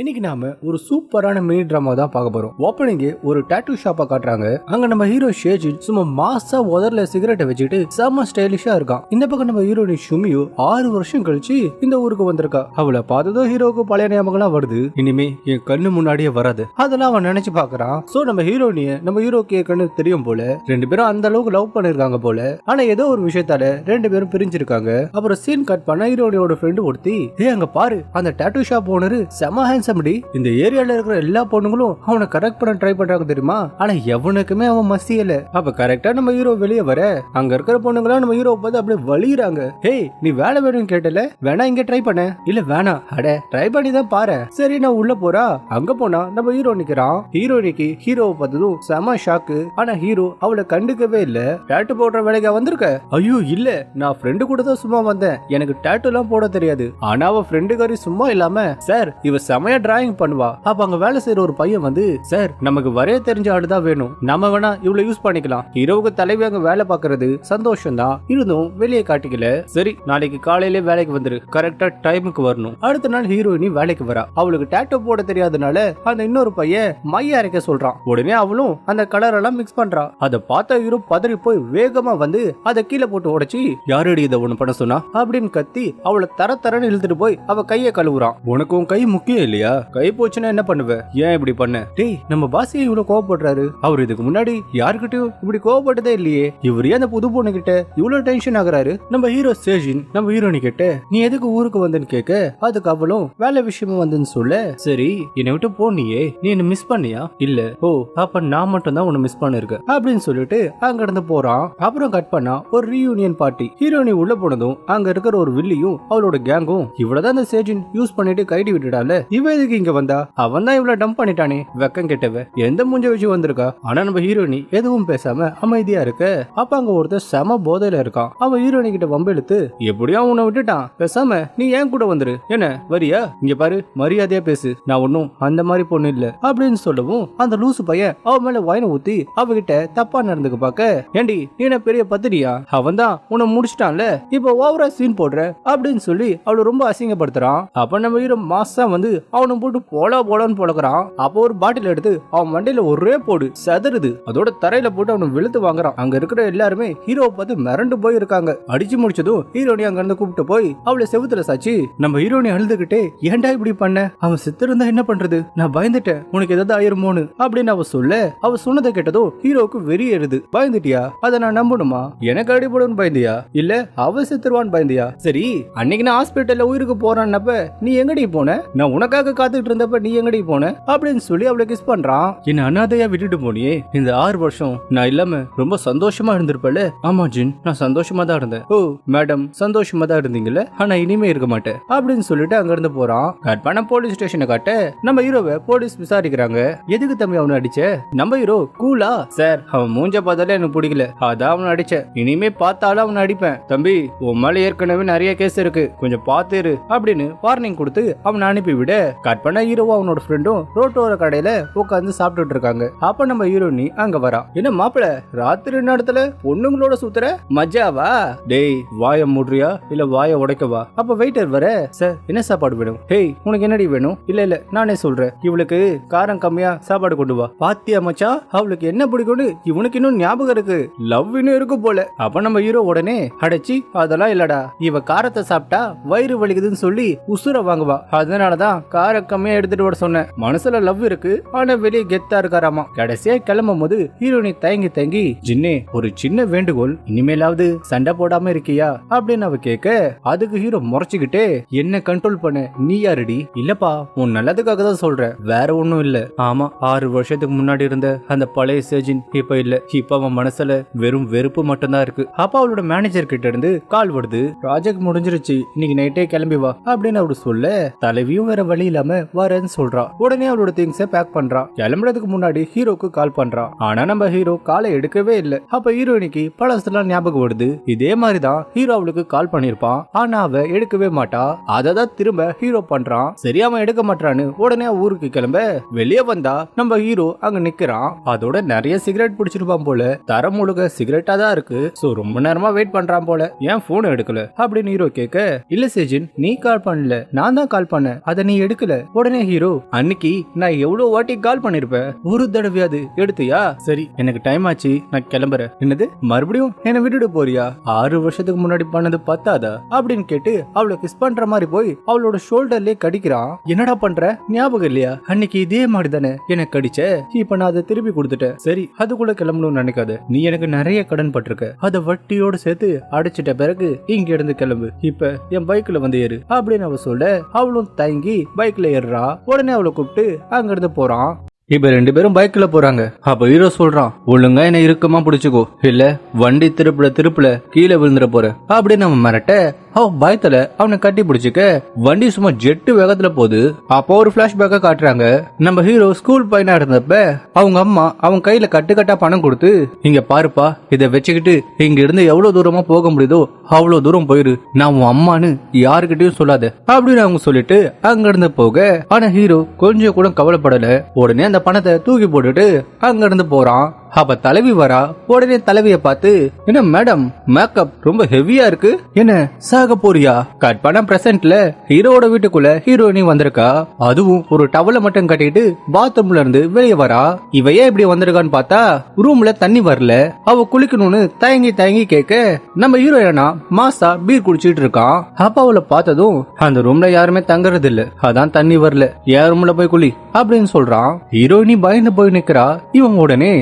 இன்னைக்கு நாம ஒரு சூப்பரான மினி டிராமா தான் பார்க்க போறோம். ஓப்பனிங்கே ஒரு டாட்டூ ஷாப்பா காட்டுறாங்க. அங்க நம்ம ஹீரோ ஷேஜின் சும்மா மாசா உதர்ல சிகரெட்டை வச்சுட்டு செம்ம ஸ்டைலிஷா இருக்கான். இந்த பக்கம் நம்ம ஹீரோனி ஷுமியோ 6 வருஷம் கழிச்சு இந்த ஊருக்கு வந்திருக்கா. அவளை பார்த்ததும் ஹீரோக்கு பழைய ஞாபகம்லாம் வருது. இனிமே என் கண்ணு முன்னாடியே வராது அதெல்லாம் அவன் நினைச்சு பாக்குறான். சோ நம்ம ஹீரோனிய நம்ம ஹீரோக்கு கண்ணு தெரியும் போல, 2 பேரும் அந்த அளவுக்கு லவ் பண்ணிருக்காங்க போல. ஆனா ஏதோ ஒரு விஷயத்தால 2 பேரும் பிரிஞ்சிருக்காங்க. அப்புறம் சீன் கட் பண்ண ஹீரோனியோட ஃப்ரெண்டு ஒருத்தி, அங்க பாரு அந்த டாட்டூ ஷாப் ஓனர் செம ஹேண்ட்ஸம். இந்த ஏரியால இருக்கிற எல்லா பொண்ணுங்களும் அவனை கரெக்ட் பண்ண ட்ரை பண்றாங்க தெரியுமா. ஆனா எவனுக்குமே அவன் மசியல. அப்ப கரெக்டா நம்ம ஹீரோ வெளியே வர அங்க இருக்கிற பொண்ணுங்களா நம்ம ஹீரோ பார்த்து அப்படியே வலிறாங்க. ஹேய் நீ வேலை வேணும்னு கேட்டல, வேணா இங்க ட்ரை பண்ண. இல்ல வேணாம், அட ட்ரை பண்ணி தான் பாரு. சரி நான் உள்ள போறா. அங்க போனா நம்ம ஹீரோ நிக்கிறான். ஹீரோனிக்கு ஹீரோவை பார்த்ததும் செம ஷாக்கு. ஆனா ஹீரோ அவளை கண்டுக்கவே இல்ல. டாட்டூ போடுற வேலைக்கு வந்திருக்க? ஐயோ இல்ல, நான் ஃப்ரெண்டு கூட தான் சும்மா வந்தேன். எனக்கு டாட்டூ எல்லாம் போட தெரியாது. ஆனா அவ ஃப்ரெண்டுக்காரி சும்மா இல்லாம, சார் இவ செமையா டிராயிங் பண்ணுவா. அப்ப அங்க வேலை செய்யற ஒரு பையன் வந்து, சார் நமக்கு வரைய தெரிஞ்ச ஆளுதான் வேணும், நம்ம வேணா இவ்வளவு யூஸ் பண்ணிக்கலாம். ஹீரோவுக்கு தலைவி அங்க வேலை பாக்குறது சந்தோஷம் தான், இருந்தும் வெளியே காட்டிக்கல. சரி நாளைக்கு காலையில வேலைக்கு வந்துரு, கரெக்டா டைமுக்கு வரணும். அடுத்த நாள் ஹீரோயினி வேலைக்கு வரா. அவளுக்கு டாட்டூ போட தெரியாதனால அந்த இன்னொரு பையன் மைய அரைக்க சொல்றான். உடனே அவளும் அந்த கலர் எல்லாம் மிக்ஸ் பண்றா. அதை பார்த்த ஹீரோ பதறி போய் வேகமா வந்து அதை கீழே போட்டு உடைச்சி, யாரடி இதை ஒண்ணு பண்ண சொன்னா அப்படின்னு கத்தி அவளை தரன்னு இழுத்துட்டு போய் அவ கையை கழுவுறான். உனக்கும் கை முக்கியம் இல்லையா? கை போச்சுன்னா என்ன பண்ணுவ? ஏன் இப்படி பண்ண? டேய் நம்ம பாசியை இவ்வளவு கோவப்படுறாரு. அவர் இதுக்கு முன்னாடி யாருக்கிட்டையும் இப்படி கோவப்பட்டதே இல்லையே. இவர் ஏன் அந்த புது பொண்ணு கிட்ட இவ்வளவு டென்ஷன் ஆகுறாரு? நம்ம ஹீரோ சேஜின் நம்ம ஹீரோனி கிட்ட, நீ எதுக்கு ஊருக்கு வந்தேன்னு கேட்க, அதுக்கு அவளும் வேலை விஷயமா வந்துன்னு சொல்ல, சரி என்னை விட்டு போனியே, நீ என்ன மிஸ் பண்ணியா? இல்ல. ஓ அப்ப நான் மட்டும் தான் உன்னை மிஸ் பண்ணிருக்க அப்படின்னு சொல்லிட்டு அங்க இருந்து போறான். அப்புறம் கட் பண்ணா ஒரு ரீயூனியன் பார்ட்டி. ஹீரோனி உள்ள போனதும் அங்க இருக்கிற ஒரு வில்லியும் அவளோட கேங்கும் இவ்வளவுதான் அந்த சேஜின் யூஸ் பண்ணிட்டு கைடி விட்டுடால, இவ எதுக்கு இங்க வந்தா? அவன் தான் இவ்வளவு டம்ப் பண்ணிட்டானே, வெக்கம் கெட்டவ, எந்த மூஞ்ச வச்சு வந்திருக்கா? ஆனா நம்ம ஹீரோனி எதுவும் பேசாம அமைதியா இருக்க. அப்ப அங்க ஒருத்தர் செம போதையில இருக்கான். அவன் ஹீரோனி கிட்ட வம்பெழுத்து, எப்படியும் அவனை விட்டுட்டான், பேசாம நீ ஏன் கூட வந்துரு, என்ன வரியா? இங்க பாரு மரியாதையா பேசு, நான் ஒன்னும் அந்த மாதிரி பொண்ணு இல்ல அப்படின்னு சொல்லவும் அந்த லூசு பையன் அவன் மேல வாயின ஊத்தி அவகிட்ட தப்பா நடந்துக்க பாக்க, ஏண்டி நீ என்ன பெரிய பத்திரியா? அவன் தான் உன்னை முடிச்சிட்டான்ல, இப்ப ஓவரா சீன் போடுற அப்படின்னு சொல்லி அவளை ரொம்ப அசிங்கப்படுத்துறான். அப்ப நம்ம ஹீரோ மாசா வந்து அவனை போட்டு போலான்னு பொழக்கிறான். அப்போ ஒரு பாட்டில் எடுத்து அவன் மண்டையில ஒரே போடு சதறுது. அதோட தரையில போட்டு அவனை வெளுத்து வாங்குறான். அங்க இருக்கிற எல்லாருமே ஹீரோவை பார்த்து மிரண்டு போய் இருக்காங்க. அடிச்சு முடிச்சதும் ஹீரோனி அங்க இருந்து கூப்பிட்டு போய் அவளை செவுத்துல சாச்சு நம்ம ஹீரோனி அழுதுகிட்டே, ஏன்டா இப்படி பண்ண? அவன் செத்து இருந்தா என்ன பண்றது? நான் பயந்துட்டேன், உனக்கு ஏதாவது ஆயிருமோன்னு அப்படின்னு அவ சொல்ல, அவ சொன்னதை கேட்டதும் ஹீரோவுக்கு வெறி ஏறுது. பயந்துட்டியா? அதை நான் நம்பணுமா? எனக்கு அடிபடும் பயந்தியா? இல்ல அவ செத்துருவான்னு பயந்தியா? சரி அன்னைக்கு நான் ஹாஸ்பிட்டல்ல உயிருக்கு போறான்னப்ப நீ எங்கடி போன? நான் உனக்காக காத்துட்டு இருந்தப்ப நீ எங்கடி போன அப்படின்னு சொல்லி அவளை கிஸ் பண்றான். என்ன அனாதையா விட்டுட்டு போனியே, இந்த 6 வருஷம் நான் இல்லாம ரொம்ப சந்தோஷமா இருந்திருப்பல? ஆமா ஜின், நான் சந்தோஷமா தான் இருந்தேன். ஓ மேடம் சந்தோஷமா தான் இருந்தீங்கல்ல, ஆனா இனிமே இருக்க மாட்டேன் அப்படின்னு சொல்லிட்டு அங்க இருந்து போறான். கட் பண்ண போலீஸ் ஸ்டேஷனை காட்ட நம்ம ஹீரோவை போலீஸ் விசாரிக்கிறாங்க. எதுக்கு தம்பி அவனை அடிச்ச? நம்ம ஹீரோ கூலா, சார் அவன் மூஞ்ச பார்த்தாலே எனக்கு பிடிக்கல, அதான் அவனை அடிச்ச, இனிமே பார்த்தாலும் அவனை அடிப்பேன். தம்பி உன் மேல ஏற்கனவே நிறைய கேஸ் இருக்கு, கொஞ்சம் பாத்துரு அப்படின்னு வார்னிங் கொடுத்து அவனை அனுப்பி விட, கட் பண்ண ஹீரோவா அவனோட ஃப்ரெண்டும் ரோட்டோர கடையில உட்காந்து சாப்பிட்டுட்டு இருக்காங்க. அப்ப நம்ம ஹீரோனி அங்க வரா. என்ன மாப்பிள ராத்திரி நேரத்துல பொண்ணுங்களோட சுத்துற மஜாவா? டேய் வாய மூடுறியா இல்ல வாய உடைக்கவா? அப்ப வெயிட்டர் வர, சார் என்ன சாப்பாடு வேணும்? ஹேய் உனக்கு என்னடி வேணும்? இல்ல நானே சொல்றேன், இவளுக்கு காரம் கம்மியா சாப்பாடு கொண்டு வா. பாத்தியா மச்சான் அவளுக்கு என்ன பிடிக்கும்னு இவனுக்கு இன்னும் ஞாபகம் இருக்கு, லவ் இன்னும் இருக்கு போல. அப்ப நம்ம ஹீரோ உடனே, அடைச்சி அதெல்லாம் இல்லடா, இவ காரத்தை சாப்பிட்டா வயிறு வலிக்குதுன்னு சொல்லி உசுர வாங்குவா, அதனாலதான் காரம் கம்மியா எடுத்துட்டு வர சொன்னேன். மனசுல லவ் இருக்கு ஆனா வெளியே கெத்தா இருக்காராமா. கடைசியா கிளம்பும் போது ஹீரோனி தயங்கி ஜின்னே ஒரு சின்ன வேண்டுகோள், இனிமேலாவது சண்டை போடாம இருக்கியா அப்படின்னு அவ கேட்க, அதுக்கு ஹீரோ முறைச்சுக்கிட்டே, என்ன கண்ட்ரோல் பண்ண, நீ யாருடி? இல்லப்பா உன் நல்லதுக்காக தான் சொல்றேன், வேற ஒண்ணும் இல்ல. ஆமா 6 வருஷத்துக்கு முன்னாடி இருந்த அந்த பழைய சேஜின் இப்ப இல்ல, இப்ப அவன் மனசுல வெறும் வெறுப்பு மட்டும்தான் இருக்கு. அப்ப அவளோட மேனேஜர் கிட்ட இருந்து கால் வருது, ப்ராஜெக்ட் முடிஞ்சிருச்சு, இன்னைக்கு நைட்டே கிளம்பி வா அப்படின்னு அவரு சொல்ல, தலைவியும் வேற வழி இல்லாம வரேன்னு சொல்றா. உடனே அவளோட திங்ஸை பேக் பண்றா. கிளம்புறதுக்கு முன்னாடி ஹீரோக்கு கால் பண்றான். ஆனா நம்ம ஹீரோ காலை எடுக்கவே இல்ல. அப்ப ஹீரோயினிக்கு பழசெல்லாம் ஞாபகம் வருது. இதே மாதிரிதான் ஹீரோ அவளுக்கு கால் பண்ணிருப்பான், ஆனா அவ எடுக்கவே மாட்டா. அததான் திரும்ப ஹீரோ பண்றான். சரி அவன் எடுக்க மாட்டான்னு உடனே ஊருக்கு கிளம்ப வெளியே வந்தா நம்ம ஹீரோ அங்க நிக்கிறான். அதோட நிறைய சிகரெட் பிடிச்சிருப்பான் போல, தரம் முழுக்க சிகரெட்டா தான் இருக்கு. சோ ரொம்ப நேரமா வெயிட் பண்றான் போல, ஏன் போன் எடுக்கல அப்படின்னு ஹீரோ கேட்க, இல்ல சேஜின் நீ கால் பண்ணல, நான் தான் கால் பண்ணேன், அதை நீ எடுக்க எடுக்கல. உடனே ஹீரோ, அன்னைக்கு நான் எவ்வளவு வாட்டி கால் பண்ணிருப்பேன், ஒரு தடவையாவது எடுத்தியா? சரி எனக்கு டைம் ஆச்சு, நான் கிளம்புறேன். என்னது மறுபடியும் என்ன விட்டுட்டு போறியா? 6 வருஷத்துக்கு முன்னாடி பண்ணது பத்தாதா அப்படின்னு கேட்டு அவளை கிஸ் பண்ற மாதிரி போய் அவளோட ஷோல்டர்லயே கடிக்கிறான். என்னடா பண்ற, ஞாபகம் இல்லையா? அன்னைக்கு இதே மாதிரி தானே எனக்கு கடிச்ச, இப்ப நான் அதை திருப்பி கொடுத்துட்டேன். சரி அதுக்குள்ள கிளம்பணும்னு நினைக்காத, நீ எனக்கு நிறைய கடன் பட்டிருக்க, அதை வட்டியோட சேர்த்து அடைச்சிட்ட பிறகு இங்க இருந்து கிளம்பு, இப்ப என் பைக்ல வந்து ஏறு அப்படின்னு அவ சொல்ல அவளும் தயங்கி பைக்ல ஏறுறா. உடனே அவளை கூப்பிட்டு அங்க இருந்து போறான். இப்ப 2 பேரும் பைக்ல போறாங்க. அப்ப ஹீரோ சொல்றான், ஒழுங்கா என்ன இறுக்கமா பிடிச்சுக்கோ, இல்ல வண்டி திருப்புல கீழே விழுந்துட போற அப்படின்னு அவன் மிரட்ட, அவன் பயத்துல அவனை கட்டி பிடிச்சுக்க வண்டி சும்மா ஜெட்டு வேகத்துல போகுது. அப்போ ஒரு பிளாஷ்பேக்க காட்டுறாங்க. நம்ம ஹீரோ ஸ்கூல் பையனா இருந்தப்ப அவங்க அம்மா அவன் கையில கட்டுக்கட்டா பணம் கொடுத்து, இங்க பாருப்பா, இதை வச்சுக்கிட்டு இங்க இருந்து எவ்வளவு தூரமா போக முடியுதோ அவ்வளவு தூரம் போயிரு, நான் உன் அம்மானு யாருக்கிட்டையும் சொல்லாத அப்படின்னு அவங்க சொல்லிட்டு அங்க இருந்து போக, ஆனா ஹீரோ கொஞ்சம் கூட கவலைப்படல. உடனே அந்த பணத்தை தூக்கி போட்டுட்டு அங்க இருந்து போறான். அப்ப தலைவி வரா. உடனே தலைவிய பார்த்து, என்ன மேடம் மேக்கப் ரொம்ப ஹெவியா இருக்கு, என்ன சாக போறியா? கட் பண்ண பிரசன்ட்ல ஹீரோட வீட்டுக்குள்ள ஹீரோயினி வந்திருக்கா. அதுவும் ஒரு டவலை மட்டும் கட்டிட்டு பாத்ரூம்ல இருந்து வெளியே வரா. இவையே இப்படி வந்திருக்கான்னு பார்த்தா ரூம்ல தண்ணி வரல. அவ குளிக்கணும்னு தயங்கி கேட்க நம்ம ஹீரோயினா மாசா பீர் குடிச்சிட்டு இருக்கான். அப்ப அவளை பார்த்ததும், அந்த ரூம்ல யாருமே தங்குறது இல்ல, அதான் தண்ணி வரல, என் ரூம்ல போய் குளி அப்படின்னு சொல்றான். ஹீரோயினி பயந்து போய் நிக்கிறா. இவன் உடனே,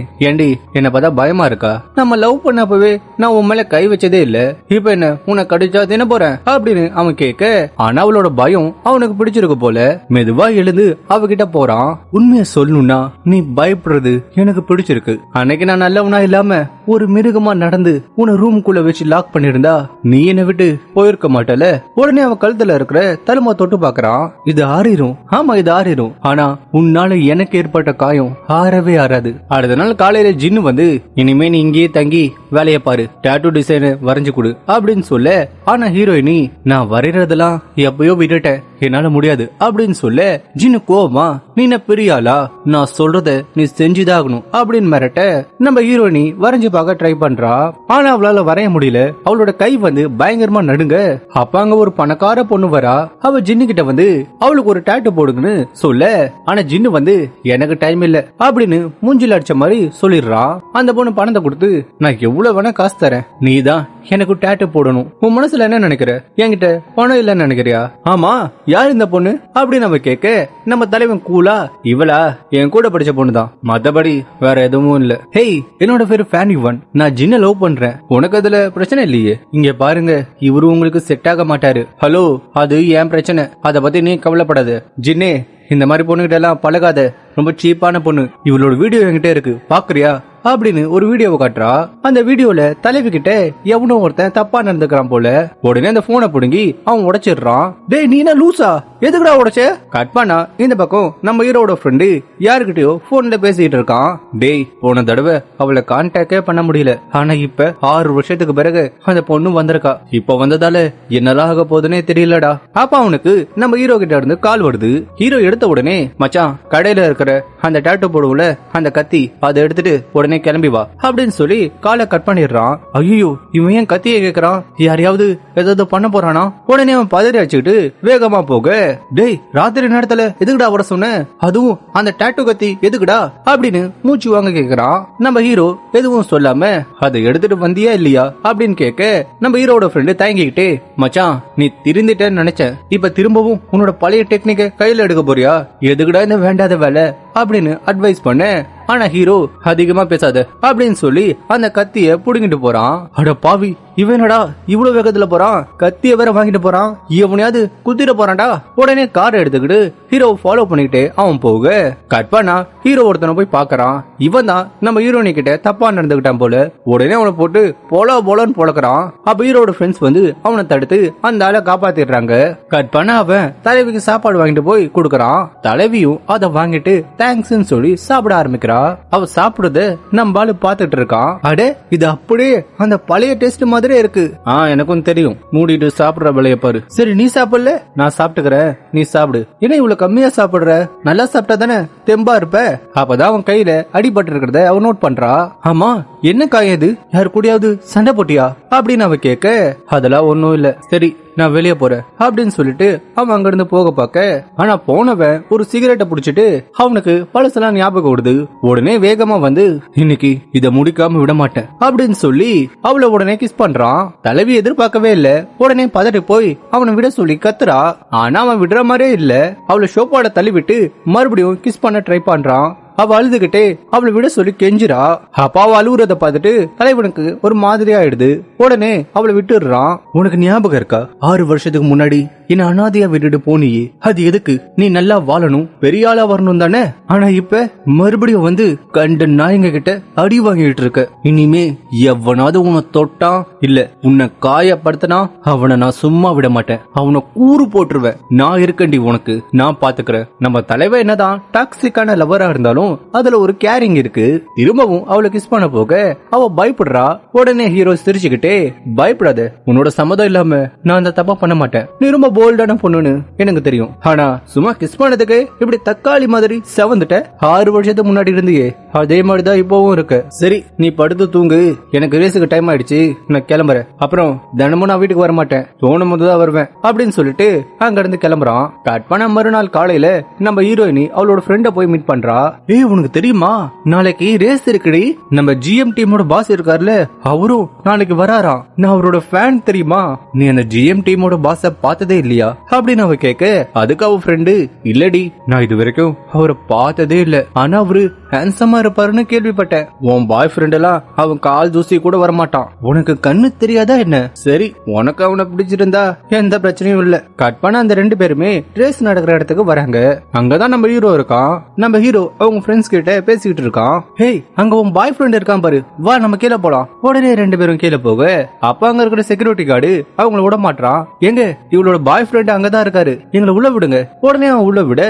என்ன பார்த்தா பயமா இருக்கா? நம்ம லவ் பண்ணப்பவே நான் உன் மேல கை வச்சதே இல்ல, இப்ப என்ன உன்னை கடிச்சா தின போறேன் அப்படின்னு அவன் கேட்க, ஆனா அவளோட பயம் அவனுக்கு பிடிச்சிருக்கு போல. மெதுவா எழுந்து அவகிட்ட போறான். உண்மையை சொல்லணும்னா நீ பயப்படுறது எனக்கு பிடிச்சிருக்கு. அன்னைக்கு நான் நல்லவனா இல்லாம ஒரு மிருகமா நடந்து உன்னை ரூம்குள்ள வச்சு லாக் பண்ணிருந்தா நீ என்ன விட்டு போயிருக்க மாட்டல. உடனே அவன் கழுத்துல இருக்கிற தலுமா தொட்டு பாக்குறான். இது ஆறிரும். ஆமா இது ஆறிரும். ஆனா உன்னால எனக்கு ஏற்பட்ட காயம் ஆறவே ஆறாது. அடுத்த நாள் காலையில ஜின்னு வந்து, இனிமே நீ இங்கேயே தங்கி வேலையை பாரு, டாட்டூ டிசைன் வரைஞ்சு கொடு அப்படின்னு சொல்ல, ஆனா ஹீரோயினி, நான் வரைறதெல்லாம் எப்பயோ விட்டுட்டேன், என்னால முடியாது அப்படின்னு சொல்ல, ஜின்னு கோவமா, நீ என்ன பெரியாளா, நான் சொல்றத நீ செஞ்சுதாகணும் அப்படின்னு மிரட்ட, நம்ம ஹீரோயினி வரைஞ்சு பார்க்க ட்ரை பண்றா. ஆனா அவளால வரைய முடியல. அவளோட கை வந்து பயங்கரமா நடுங்க. அப்ப அங்க ஒரு பணக்கார பொண்ணு வரா. அவ ஜின்னு கிட்ட வந்து அவளுக்கு ஒரு டாட்டூ போடுங்கன்னு சொல்ல, ஆனா ஜின்னு வந்து எனக்கு டைம் இல்ல அப்படின்னு மூஞ்சில அடிச்ச மாதிரி சொல்லிடுறான். அந்த பொண்ணு பணத்தை கொடுத்து, நான் எவ்வளவு வேணா காசு தரேன், நீதான் எனக்கு டாட்டூ போடணும், உன் மனசுல என்ன நினைக்கிற, என்கிட்ட பணம் இல்லன்னு நினைக்கிறியா? ஆமா யார் இந்த பொண்ணு அப்படின்னு அவ கேட்க, நம்ம தலைவன் கூலா, இவளா என் கூட படிச்ச பொண்ணுதான், மத்தபடி வேற எதுவும் இல்ல. ஹேய், என்னோட பேரு ஃபேனி ஒன், நான் ஜின்ன லவ் பண்றேன், உனக்கு அதுல பிரச்சனை இல்லையே. இங்க பாருங்க, இவரு உங்களுக்கு செட் ஆக மாட்டாரு. ஹலோ, அது என் பிரச்சனை, அத பத்தி நீ கவலைப்படாத. ஜின்னே, இந்த மாதிரி பொண்ணுகிட்ட எல்லாம் பழகாத, ரொம்ப சீப்பான பொண்ணு. இவளோட வீடியோ என்கிட்ட இருக்கு, பாக்குறியா அப்படின்னு ஒரு வீடியோவை காட்டுறா. அந்த வீடியோல தலைவி கிட்ட எவனோ ஒருத்தன் தப்பா நடந்துக்கிறான் போல. உடனே அந்த போனை புடுங்கி அவன் உடைச்சிடுறான். டேய் நீ என்ன லூசா, எதுக்குடா உடைச்ச? கட் பண்ணா இந்த பக்கம் நம்ம ஹீரோட ஃப்ரெண்டு யாருக்கிட்டயோ போன்ல பேசிட்டு இருக்கான். டேய், போன தடவை அவளை கான்டாக்டே பண்ண முடியல, ஆனா இப்ப 6 வருஷத்துக்கு பிறகு அந்த பொண்ணு வந்திருக்கா. இப்ப வந்ததால என்னெல்லாம் ஆக போகுதுன்னே தெரியலடா. அப்ப அவனுக்கு நம்ம ஹீரோ கிட்ட இருந்து கால் வருது. ஹீரோ எடுத்த உடனே, மச்சான் கடையில இருக்கிற அந்த டாட்டூ போடுவோல அந்த கத்தி, அதை எடுத்துட்டு உடனே கிளம்பி வா அப்படின்னு சொல்லி காலை கட் பண்ணிடுறான். ஐயோ, இவன் ஏன் கத்தியை கேக்குறான், யாரையாவது ஏதாவது பண்ண போறானா? உடனே அவன் பதறி அடிச்சுக்கிட்டு வேகமா போக, டேய் ராத்திரி நேரத்துல எதுக்குடா வர சொன்ன, அதுவும் அந்த டாட்டூ கத்தி எதுக்குடா அப்படின்னு மூச்சு வாங்க கேக்குறான். நம்ம ஹீரோ எதுவும் சொல்லாம, அதை எடுத்துட்டு வந்தியா இல்லையா அப்படின்னு கேட்க, நம்ம ஹீரோட ஃப்ரெண்டு தயங்கிக்கிட்டே, மச்சான் நீ திருந்திட்டேன்னு நினைச்சேன், இப்ப திரும்பவும் உன்னோட பழைய டெக்னிக்கை கையில எடுக்க போறியா, எதுக்குடா இந்த வேண்டாத வேலை அப்படின்னு அட்வைஸ் பண்ண. ஆனா ஹீரோ அதிகமா பேசாத அப்படின்னு சொல்லி அந்த கத்திய புடுங்கிட்டு போறான். அட பாவி, இவனடா இவ்வளவு வேகத்துல போறான், கத்திய வேற வாங்கிட்டு போறான், இவனையாவது குத்திர போறான்டா. உடனே காரை எடுத்துக்கிட்டு ஹீரோ ஃபாலோ பண்ணிக்கிட்டே அவன் போக, கட் பண்ணா ஹீரோ ஒருத்தனை போய் பாக்குறான். இவன் தான் நம்ம ஹீரோனி கிட்ட தப்பா நடந்துகிட்டான் போல. உடனே அவனை போட்டு போலன்னு பொழக்கிறான். அப்ப ஹீரோட ஃப்ரெண்ட்ஸ் வந்து அவனை தடுத்து அந்த ஆளை காப்பாத்திடுறாங்க. கட் பண்ண அவன் தலைவிக்கு சாப்பாடு வாங்கிட்டு போய் கொடுக்கறான். தலைவியும் அதை வாங்கிட்டு தேங்க்ஸ் சொல்லி சாப்பிட ஆரம்பிக்கிறான். அவ சாப்பிடுறத நம்ம ஆளு பாத்துட்டு இருக்கான். அட, இது அப்படியே அந்த பழைய டேஸ்ட் மாதிரியே இருக்கு. எனக்கும் தெரியும், மூடிட்டு சாப்பிடுற வேலைய பாரு. சரி நீ சாப்பிடல, நான் சாப்பிட்டுக்கிறேன், நீ சாப்பிடு. ஏன்னா இவ்வளவு கம்மியா சாப்பிடுற, நல்லா சாப்பிட்டா தானே தெம்பா இருப்ப. அப்பதான் அவன் கையில அடிபட்டு இருக்கிறத அவன் நோட் பண்றா. ஆமா, என்ன காயம் இது, யாரு கூடயாவது சண்டை போட்டியா அப்படின்னு அவ கேட்க, அதெல்லாம் ஒண்ணும் இல்ல. சரி நான் வெளியே போறேன் அப்படின்னு சொல்லிட்டு அவன் அங்க இருந்து போக பார்க்க, ஆனா போனவன் ஒரு சிகரெட்டை புடிச்சிட்டு அவனுக்கு பழசெல்லாம் ஞாபகம் வருது. உடனே வேகமா வந்து இன்னைக்கு இத முடிக்காம விட மாட்டேன் அப்படின்னு சொல்லி அவளை உடனே கிஸ் பண்றான். தலைவி எதிர்பார்க்கவே இல்ல. உடனே பதறி போய் அவனை விட சொல்லி கத்துறா. ஆனா அவன் விடுற மாதிரியே இல்ல. அவளை ஷோப்பாட தள்ளி விட்டு மறுபடியும் கிஸ் பண்ண ட்ரை பண்றான். அவ அழுதுகிட்டே அவளை விட சொல்லி கெஞ்சிரா. அப்பாவை அழுகுறத பார்த்துட்டு தலைவனுக்கு ஒரு மாதிரி ஆயிடுது. உடனே அவளை விட்டுடுறான். உனக்கு ஞாபகம் இருக்கா 6 வருஷத்துக்கு முன்னாடி என்ன அனாதையா விட்டுட்டு போனியே, அது எதுக்கு? நீ நல்லா வாழணும், பெரிய ஆளா வரணும் தானே. ஆனா இப்ப மறுபடியும் வந்து கண்ட நாயங்க கிட்ட அடி வாங்கிட்டு இருக்க. இனிமே எவனாவது உன்னை தொட்டான் இல்ல உன்னை காயப்படுத்தினா அவனை நான் சும்மா விட மாட்டேன். அவனை கூறு போட்டுருவேன். நான் இருக்கண்டி உனக்கு, நான் பாத்துக்கிறேன். நம்ம தலைவர் என்னதான் டாக்ஸிக்கான லவரா இருந்தாலும் அதுல ஒரு கேரிங் இருக்கு. திரும்பவும் அவளை கிஸ் பண்ண போக அவ பயப்படுறா. உடனே ஹீரோ சிரிச்சுக்கிட்டே, பயப்படாத, உன்னோட சம்மதம் இல்லாம நான் அந்த தப்பா பண்ண மாட்டேன். நீ ரொம்ப போல்டான பொண்ணுன்னு எனக்கு தெரியும். ஆனா சும்மா கிஸ் பண்ணதுக்கு இப்படி தக்காளி மாதிரி செவந்துட்ட. 6 வருஷத்துக்கு முன்னாடி இருந்தியே அதே மாதிரிதான் இப்பவும் இருக்கு. சரி நீ படுத்து தூங்கு, எனக்கு ரேஸுக்கு டைம் ஆயிடுச்சு, நான் கிளம்புறேன். அப்புறம் தினமும் நான் வீட்டுக்கு வர மாட்டேன், தோணும் போதுதான் வருவேன் அப்படின்னு சொல்லிட்டு அங்க இருந்து கிளம்புறான். கட் பண்ண மறுநாள் காலையில நம்ம ஹீரோயினி அவளோட ஃப்ரெண்ட போய் மீட் பண்றா. ஏய் உனக்கு தெரியுமா நாளைக்கு ரேஸ் இருக்குடி, நம்ம ஜிஎம் டீமோட பாஸ் இருக்காருல அவரும் நாளைக்கு வராராம். நான் அவரோட ஃபேன் தெரியுமா, நீ அந்த ஜிஎம் டீமோட பாஸ பார்த்ததே இல்லையா அப்படின்னு அவ கேட்க, அதுக்கு அவ ஃப்ரெண்டு, இல்லடி நான் இது வரைக்கும் அவரை பார்த்ததே இல்ல, ஆனா அவரு ஹேண்ட்ஸமா இருப்பாருன்னு கேள்விப்பட்டேன். உன் பாய் ஃப்ரெண்ட் எல்லாம் அவன் கால் தூசி கூட வரமாட்டான், உனக்கு கண்ணு தெரியாதா என்ன? சரி உனக்கு அவனை பிடிச்சிருந்தா எந்த பிரச்சனையும் இல்ல. கட் பண்ண அந்த 2 பேருமே ரேஸ் நடக்கிற இடத்துக்கு வராங்க. அங்கதான் நம்ம ஹீரோ இருக்கான். நம்ம ஹீரோ அவங்க ஃப்ரெண்ட்ஸ் கிட்ட பேசிக்கிட்டு இருக்கான். ஹேய் அங்க உன் பாய் ஃப்ரெண்ட் இருக்கான் பாரு, வா நம்ம கீழே போலாம். உடனே 2 பேரும் கீழே போக அப்ப அங்க இருக்கிற செக்யூரிட்டி கார்டு அவங்கள விட மாட்டான். எங்க இவளோட பாய் ஃப்ரெண்ட் அங்கதான் இருக்காரு, எங்களை உள்ள விடுங்க. உடனே அவன் உள்ள விட,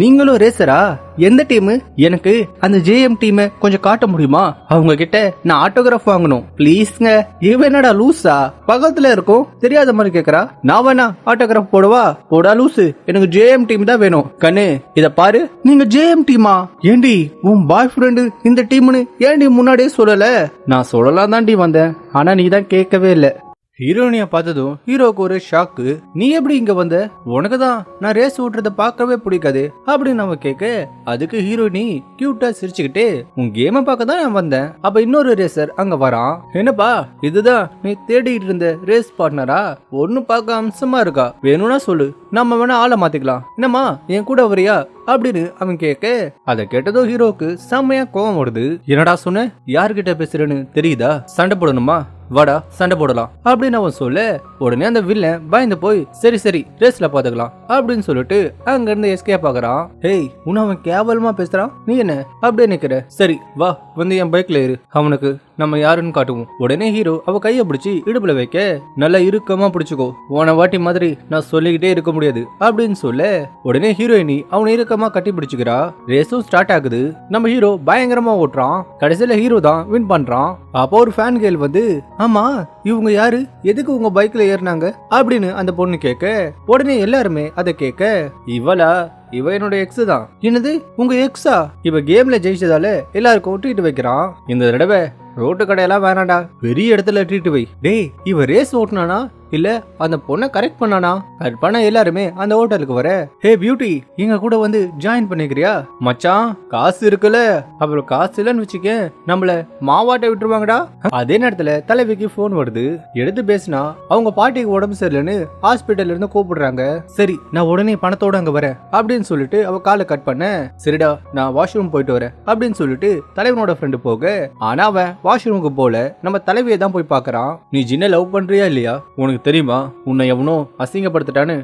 நீங்களும் ரேசரா? எந்த டீம்? எனக்கு அந்த ஜேஎம் டீம் கொஞ்சம் காட்ட முடியுமா? அவங்க கிட்ட நான் ஆட்டோகிராஃப் வாங்கணும் ப்ளீஸ்ங்க. இவன் என்னடா லூசா, பக்கத்துல இருக்கும் தெரியாத மாதிரி கேக்குறா. நான் வேணா ஆட்டோகிராஃப் போடவா? போடா லூசு, எனக்கு ஜேஎம் டீம் தான் வேணும். கண்ணு இத பாரு, நீங்க ஜேஎம் டீமா? ஏண்டி உன் பாய் ஃப்ரெண்டு இந்த டீம்னு ஏண்டி முன்னாடியே சொல்லல? நான் சொல்லலாம் தாண்டி வந்தேன், ஆனா நீ தான் கேட்கவே இல்ல. ஹீரோயினிய பார்த்ததும் ஹீரோக்கு ஒரு ஷாக்கு. நீ எப்படி இங்க வந்த? உனக்கு தான் நான் ரேஸ் ஓட்டுறத பார்க்கவே பிடிக்காது அப்படின்னு நம்ம கேட்க, அதுக்கு ஹீரோயினி கியூட்டா சிரிச்சுக்கிட்டே, உன் கேம பார்க்க தான் நான் வந்தேன். அப்ப இன்னொரு ரேசர் அங்க வரான். என்னப்பா இதுதான் நீ தேடிட்டு இருந்த ரேஸ் பார்ட்னரா? ஒன்னு பார்க்க அம்சமா இருக்கா, வேணும்னா சொல்லு, நம்ம வேணா ஆளை மாத்திக்கலாம். என்னம்மா என் கூட வரியா அப்படின்னு அவன் கேட்க, அதை கேட்டதும் ஹீரோக்கு செம்மையா கோவம் வருது. என்னடா சொன்ன, யார்கிட்ட பேசுறேன்னு தெரியுதா? சண்டை போடணுமா? வாடா சண்டை போடலாம் அப்படின்னு அவன் சொல்ல, உடனே அந்த வில்லன் பயந்து போய் சரி சரி ரேஸ்ல பாத்துக்கலாம் அப்படின்னு சொல்லிட்டு அங்க இருந்து எஸ்கேப் ஆகுறான். ஹேய் உன்ன அவன் கேவலமா பேசுறான், நீ என்ன அப்படியே நிக்கிற? சரி வா வந்து என் பைக்ல ஏறு, அவனுக்கு நம்ம யாருன்னு காட்டுவோம். உடனே ஹீரோ அவ கைய பிடிச்சி இடுப்புல வைக்க, நல்லா இறுக்கமா பிடிச்சுக்கோ, போன வாட்டி மாதிரி நான் சொல்லிக்கிட்டே இருக்க முடியாது அப்படின்னு சொல்ல, உடனே ஹீரோயினி அவனை இறுக்கமா கட்டி பிடிச்சுக்கிறா. ரேஸும் ஸ்டார்ட் ஆகுது. நம்ம ஹீரோ பயங்கரமா ஓட்டுறான். கடைசியில ஹீரோ தான் வின் பண்றான். அப்போ ஒரு ஃபேன் கேர்ள் வந்து, ஆமா இவங்க யாரு, எதுக்கு உங்க பைக்ல ஏறினாங்க அப்படின்னு அந்த பொண்ணு கேட்க, உடனே எல்லாருமே அதை கேட்க, இவளா, இவ என்னோட எக்ஸ் தான். என்னது உங்க எக்ஸா? இவ கேம்ல ஜெயிச்சதால எல்லாருக்கும் ட்ரீட் வைக்கிறான். இந்த தடவை ரோட்டு கடையெல்லாம் வேணாண்டா, பெரிய இடத்துல ட்ரீட் வை. டேய் இவ ரேஸ் ஓட்டுனானா இல்ல அந்த பொண்ணை கரெக்ட் பண்ணானா? கரெக்ட் பண்ண எல்லாருமே அந்த ஹோட்டலுக்கு வர, ஹே பியூட்டி எங்க கூட வந்து ஜாயின் பண்ணிக்கிறியா? மச்சான் காசு இருக்குல்ல, அப்புறம் காசு இல்லன்னு வச்சுக்க நம்மள மாவாட்ட விட்டுருவாங்கடா. அதே நேரத்துல தலைவிக்கு போன் வருது. எடுத்து பேசினா அவங்க பாட்டிக்கு உடம்பு சரியில்லைன்னு ஹாஸ்பிட்டல்ல இருந்து கூப்பிடுறாங்க. சரி நான் உடனே பணத்தோட அங்க வரேன் அப்படின்னு சொல்லிட்டு அவ காலை கட் பண்ண, சரிடா நான் வாஷ்ரூம் போயிட்டு வரேன் அப்படின்னு சொல்லிட்டு தலைவனோட ஃப்ரெண்டு போக, ஆனா அவன் வாஷ்ரூமுக்கு போல நம்ம தலைவியை தான் போய் பாக்குறான். நீ ஜின்ன லவ் பண்றியா இல்லையா? உனக்கு தெரியுமா உன்னை எவனோ அசிங்கப்படுத்திட்டான்னு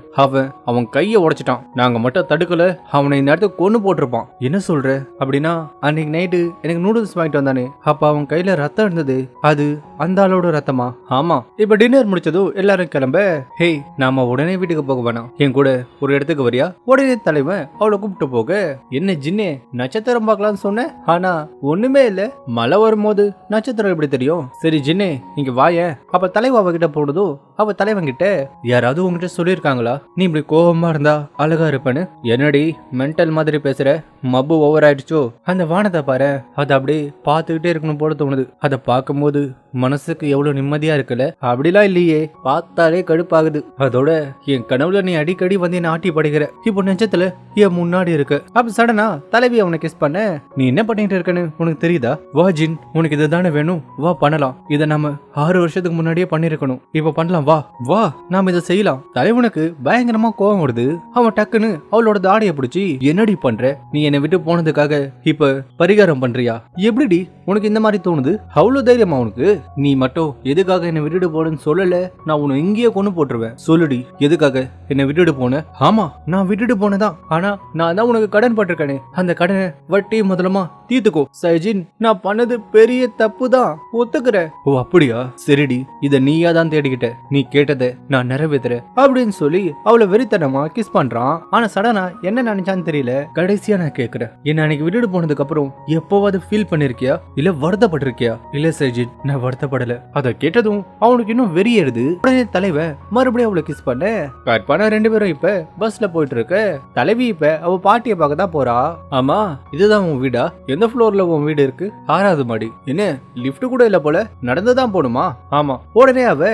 அவன் கைய உடைச்சிட்டான். நாங்க மட்டும் தடுக்கல, அவனை இந்த இடத்துக்கு கொன்னு போட்டிருப்பான். என்ன சொல்ற? அப்படின்னா அன்னைக்கு நைட்டு எனக்கு நூடுல்ஸ் வாங்கிட்டு வந்தானே, அப்ப அவன் கையில ரத்தம் இருந்தது, அது அந்த ஆளோட ரத்தமா? ஆமா. இப்ப டின்னர் முடிச்சதும் எல்லாரும் கிளம்ப, ஹேய் நாம உடனே வீட்டுக்கு போக வேணாம், என் கூட ஒரு இடத்துக்கு வரியா? உடனே தலைவன் அவளை கூப்பிட்டு போக, என்ன ஜின்னே நட்சத்திரம் பார்க்கலாம்னு சொன்ன, ஆனா ஒண்ணுமே இல்ல, மழை வரும்போது நட்சத்திரம் எப்படி தெரியும்? சரி ஜின்னே இங்க வாய. அப்ப தலைவ அவகிட்ட போடுதோ, அவ தலைவன் கிட்ட, யாராவது உங்ககிட்ட சொல்லிருக்காங்களா நீ இப்படி கோபமா இருந்தா அழகா இருப்பேன்னு? என்னடி மென்டல் மாதிரி பேசுற? மப்பு ஓவர் ஆயிடுச்சோ, அந்த வானத்தை பாரு, அதை அப்படியே பார்த்துக்கிட்டே இருக்கணும் போல தோணுது. அதை பார்க்கும்போது மனசுக்கு எவ்வளவு நிம்மதியா இருக்குல்ல. அப்படிலாம் இல்லையே, பார்த்தாலே கடுப்பாகுது. அதோட என் கனவுல நீ அடிக்கடி வந்து என்ன ஆட்டி படைக்கிற, இப்போ நிஜத்துல என் முன்னாடி இருக்க. அப்ப சடனா தலைவி அவனை கிஸ் பண்ண, நீ என்ன பண்ணிட்டு இருக்கன்னு உனக்கு தெரியுதா? வா ஜின், உனக்கு இதுதானே வேணும், வா பண்ணலாம். இதை நம்ம 6 வருஷத்துக்கு முன்னாடியே பண்ணிருக்கணும், இப்ப பண்ணலாம், வா வா நாம இதை செய்யலாம். தலைவனுக்கு பயங்கரமா கோவம் வருது. அவன் டக்குன்னு அவளோட தாடியை பிடிச்சி, என்னடி பண்ற, நீ என்னை விட்டு போனதுக்காக இப்ப பரிகாரம் பண்றியா? எப்படிடி உனக்கு இந்த மாதிரி தோணுது? அவ்வளவு தைரியமா உனக்கு? நீ மட்டும் எதுக்காக என்னை விட்டுட்டு போனன்னு சொல்லல, நான் உன்னை இங்கேயே கொண்டு போட்டுருவேன். சொல்லுடி, எதுக்காக என்னை விட்டுட்டு போன? ஆமா, நான் விட்டுட்டு போனதான். ஆனா நான் தான் உனக்கு கடன் பட்டிருக்கேனே, அந்த கடனை வட்டி முதலமா தீத்துக்கோ. சைஜின், நான் பண்ணது பெரிய தப்பு தான், ஒத்துக்கிற. ஓ அப்படியா, சரிடி, இத நீயா தான் தேடிக்கிட்ட, நீ கேட்டதை நான் நிறைவேத்துறேன் அப்படின்னு சொல்லி அவளை வெறித்தனமா கிஸ் பண்றான். ஆனா சடனா என்ன நினைச்சான்னு தெரியல. கடைசியா நான் கேக்குறேன், என்ன அன்னைக்கு விட்டுட்டு போனதுக்கு அப்புறம் எப்போவாது ஃபீல் பண்ணிருக்கியா, இல்ல வருத்தப்பட்டிருக்கியா? இல்ல சைஜின், நான் வருத்தப்படல. அத கேட்டதும் அவனுக்கு இன்னும் வெறியேறுது. உடனே தலைவன் மறுபடியும் அவளை கிஸ் பண்ண கட் பண்ண. 2 பேரும் இப்ப பஸ்ல போயிட்டு இருக்க. தலைவி இப்ப அவ பாட்டிய பார்க்க தான் போறா. ஆமா, இதுதான் உன் வீடா? எந்த ஃப்ளோர்ல உன் வீடு இருக்கு? 6வது மாடி. என்ன லிஃப்ட் கூட இல்ல போல, நடந்துதான் போணுமா? ஆமா. உடனே அவ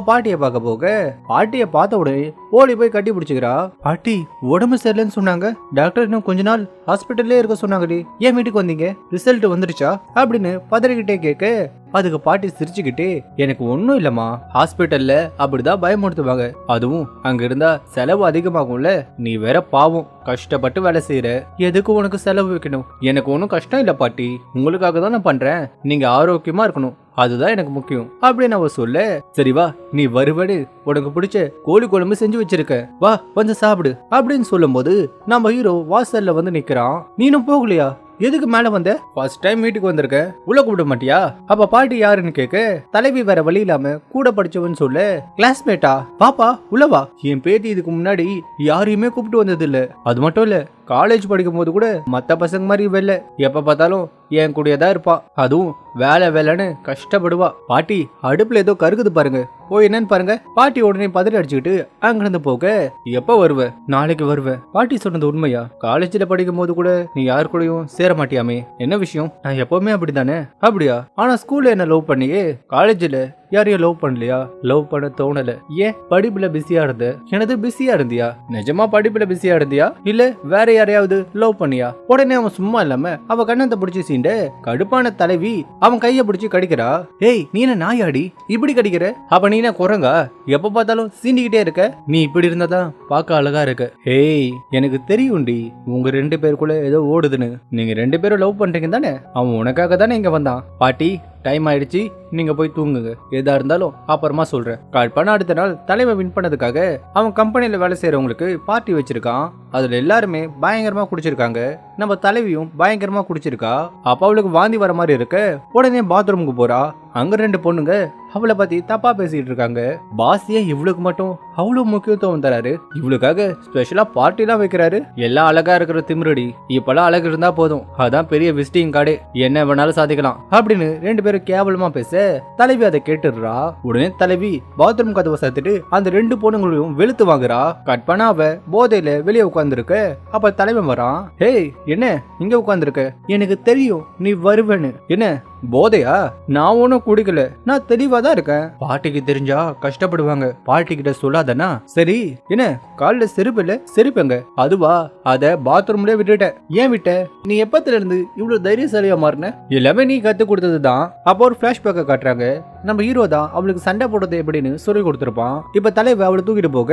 பாட்டிய பார்க்க போக, பாட்டிய பார்த்த உடனே ஓடி போய் கட்டி பிடிச்சுக்கிறா. பாட்டி உடம்பு சரியில்லைன்னு சொன்னாங்க, டாக்டர் இன்னும் கொஞ்ச நாள் ஹாஸ்பிட்டல்லே இருக்க சொன்னாங்கடி, ஏன் வீட்டுக்கு வந்தீங்க, ரிசல்ட் வந்துருச்சா அப்படின்னு பதறிக்கிட்டே கேட்க, அதுக்கு பாட்டி சிரிச்சுக்கிட்டே, எனக்கு ஒன்னும் இல்லம்மா, ஹாஸ்பிட்டல்ல அப்படிதான் பயமுறுத்துவாங்க, அதுவும் அங்க இருந்தா செலவு அதிகமாகும்ல, நீ வேற பாவம் கஷ்டப்பட்டு வேலை செய்யற, எதுக்கு உனக்கு செலவு வைக்கணும்? எனக்கு ஒன்னும் கஷ்டம் இல்ல பாட்டி, உங்களுக்காக தான் நான் பண்றேன், நீங்க ஆரோக்கியமா இருக்கணும், அதுதான் எனக்கு முக்கியம் அப்படின்னு அவ சொல்ல, சரி வா நீ வருவடு, உனக்கு பிடிச்ச கோழி குழம்பு செஞ்சு வச்சிருக்க, வா கொஞ்சம் சாப்பிடு அப்படின்னு சொல்லும் போது நம்ம ஹீரோ வாசல்ல வந்து நிக்கிறான். நீனும் போகலையா? எதுக்கு மேல வந்த? ஃபர்ஸ்ட் டைம் வீட்டுக்கு வந்திருக்க, உள்ள கூப்பிட மாட்டியா? அப்ப பாட்டி யாருன்னு கேட்க, தலைவி வேற வழி இல்லாம கூட படிச்சவன்னு சொல்ல, கிளாஸ்மேட்டா, பாப்பா உள்ள வா. என் பேத்தி இதுக்கு முன்னாடி யாரையுமே கூப்பிட்டு வந்தது இல்ல, அது மட்டும் இல்ல காலேஜ் படிக்கும் போது கூட மத்த பசங்க மாதிரி வெல்ல, எப்ப பார்த்தாலும் என் கூடயேதான் இருப்பா, அதுவும் வேலை வேலைன்னு கஷ்டப்படுவா. பாட்டி அடுப்புல ஏதோ கருகுது பாருங்க, போய் என்னன்னு பாருங்க. பாட்டி உடனே பதறி அடிச்சுக்கிட்டு அங்கிருந்து போக, எப்ப வருவ? நாளைக்கு வருவேன். பாட்டி சொன்னது உண்மையா? காலேஜ்ல படிக்கும் போது கூட நீ யாரு கூடயும் சேர மாட்டியாமே, என்ன விஷயம்? நான் எப்பவுமே அப்படித்தானே. அப்படியா? ஆனா ஸ்கூல்ல என்ன லவ் பண்ணியே, காலேஜ்ல யாரையும் லவ் பண்ணலையா? லவ் பண்ண தோணல. ஏன்? படிப்புல பிஸியா இருந்த. எனது பிஸியா இருந்தியா? நிஜமா படிப்புல பிஸியா இருந்தியா, இல்ல வேற யாரையாவது லவ் பண்ணியா? உடனே அவன் சும்மா இல்லாம அவ கண்ணத்தை பிடிச்சி சீண்ட, கடுப்பான தலைவி அவன் கைய பிடிச்சி கடிக்கிறா. ஏய் நீ என்ன நாயாடி இப்படி கடிக்கிற? அப்ப நீ என்ன குரங்கா, எப்ப பார்த்தாலும் சீண்டிக்கிட்டே இருக்க? நீ இப்படி இருந்தாதான் பார்க்க அழகா இருக்க. ஏய் எனக்கு தெரியும்டி, உங்க 2 பேருக்குள்ள ஏதோ ஓடுதுன்னு, நீங்க 2 பேரும் லவ் பண்றீங்க தானே, அவன் உனக்காக தானே இங்க வந்தான். பாட்டி டைம் ஆயிடுச்சு, நீங்க போய் தூங்குங்க, எதா இருந்தாலும் அப்புறமா சொல்றேன். கால் பண்ண அடுத்த நாள் தலைமை வின் பண்ணதுக்காக அவன் கம்பெனில வேலை செய்யறவங்களுக்கு பார்ட்டி வச்சிருக்கான். அதுல எல்லாருமே பயங்கரமா குடிச்சிருக்காங்க. நம்ம தலைவியும் பயங்கரமா குடிச்சிருக்கா. அப்ப அவளுக்கு வாந்தி வர மாதிரி இருக்க, உடனே பாத்ரூமுக்கு போறா. அங்க 2 பொண்ணுங்க அவளை பத்தி தப்பா பேசிட்டு இருக்காங்க. பாஸ் ஏன் இவளுக்கு மட்டும் அவ்வளவு முக்கியத்துவம் தராரு, இவளுக்காக ஸ்பெஷலா பார்ட்டி எல்லாம் வைக்கிறாரு. எல்லாம் அழகா இருக்கிற திமிரடி, இப்பெல்லாம் அழகு இருந்தா போதும், அதான் பெரிய விசிட்டிங் கார்டு, என்ன வேணாலும் சாதிக்கலாம் அப்படின்னு 2 பேரும் கேவலமா பேச, தலைவி அதை கேட்டுடுறா. உடனே தலைவி பாத்ரூம் கதவை சாத்திட்டு அந்த 2 பொண்ணுங்களையும் வெளுத்து வாங்குறா. கட் பண்ணா அவ போதையில வெளியே உட்கார்ந்துருக்க. அப்ப தலைவன் வரான். ஹேய் என்ன இங்க உட்கார்ந்துருக்க, எனக்கு தெரியும் நீ வருவேன்னு. என்ன போதையா? நான் ஒன்னும் குடிக்கல, நான் தெளிவா தான் இருக்கேன். பாட்டிக்கு தெரிஞ்சா கஷ்டப்படுவாங்க, பாட்டி கிட்ட சொல்லாதனா. சரி என்ன கால்ல செருப்பு இல்ல, செருப்புங்க? அதுவா, அத பாத்ரூம்ல விட்டுட்ட. ஏன் விட்ட? நீ எப்பத்துல இருந்து இவ்வளவு தைரியசாலியா மாறின? எல்லாமே நீ கத்து கொடுத்ததுதான். அப்போ ஒரு பிளாஷ்பேக்க காட்டுறாங்க. நம்ம ஹீரோ தான் அவளுக்கு சண்டை போடுறது எப்படின்னு சொல்லி கொடுத்திருப்பான். இப்ப தலைவ அவளை தூக்கிட்டு போக,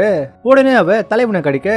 உடனே அவ தலைவனை கடிக்க,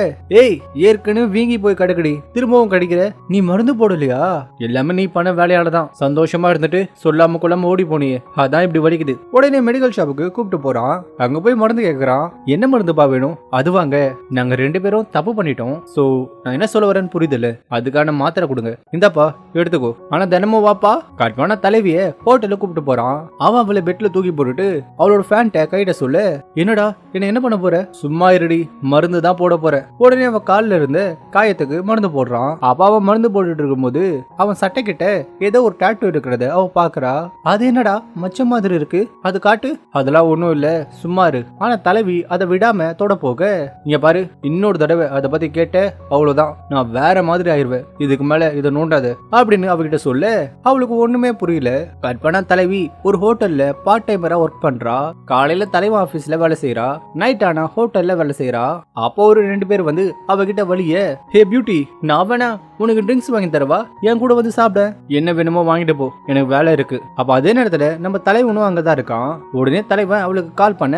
ஏய் ஏற்கனவே வீங்கி போய் கடுக்கடி, திரும்பவும் கடிக்கிற, நீ மருந்து போடலையா? எல்லாமே நீ பண்ண வேலையாலதான். சந்தோஷமா இருந்துட்டு சொல்லாம கொள்ளாம ஓடி போனியே, அதான் இப்படி வலிக்குது. உடனே மெடிக்கல் ஷாப்புக்கு கூப்பிட்டு போறான். அங்க போய் மருந்து கேக்குறான். என்ன மருந்துப்பா வேணும்? அதுவாங்க, நாங்க 2 பேரும் தப்பு பண்ணிட்டோம், சோ நான் என்ன சொல்ல வரேன்னு புரியுதுல்ல, அதுக்கான மாத்திரை கொடுங்க, இந்தாப்பா எடுத்துக்கோ, ஆனா தினமும் வாப்பா. காட்டுவான தலைவிய ஹோட்டல்ல கூப்பிட்டு போறான். அவன் அவளை பெட்ல தூக்கி போட்டுட்டு அவளோட ஃபேன்ட்ட கையிட சொல்ல, என்னடா என்ன பண்ண போற? சும்மா இருடி, மருந்து தான் போட போற. உடனே அவன் கால்ல இருந்து காயத்துக்கு மருந்து போடுறான். அப்ப அவன் மருந்து போட்டுட்டு இருக்கும்போது அவன் சட்டை கிட்ட ஏதோ ஒரு டாட்டூ இருக்கிறத அவ பாக்குறா. அது என்னடா மச்ச மாதிரி இருக்கு, அது காட்டு. அதெல்லாம் ஒண்ணும் இல்ல, சும்மா இரு. ஆனா தலைவி அதை விடாம தொட போக, இங்க பாரு, இன்னொரு தடவை அதை பத்தி கேட்ட அவ்வளவுதான், நான் வேற மாதிரி ஆயிருவேன், இதுக்கு மேல இதை நோண்டாத அப்படின்னு அவகிட்ட சொல்ல அவளுக்கு ஒண்ணுமே புரியல. கற்பனா தலைவி ஒரு ஹோட்டல்ல பார்ட் டைமரா ஒர்க் பண்றா. காலையில தலைவன் ஆபீஸ்ல வேலை செய்யறா, நைட் ஆனா ஹோட்டல்ல வேலை செய்யறா. அப்போ ஒரு 2 பேர் வந்து அவகிட்ட வழிய, ஹே பியூட்டி, நான் வேணா உனக்கு ட்ரிங்க்ஸ் வாங்கி தரவா, என் கூட வந்து சாப்பிட, என்ன வேணுமோ வாங்கிட்டு போ, எனக்கு வேலை இருக்கு. அப்ப அதே நேரத்துல நம்ம தலைவனும் அங்கதான் இருக்கான். உடனே தலைவன் அவளுக்கு கால் பண்ண,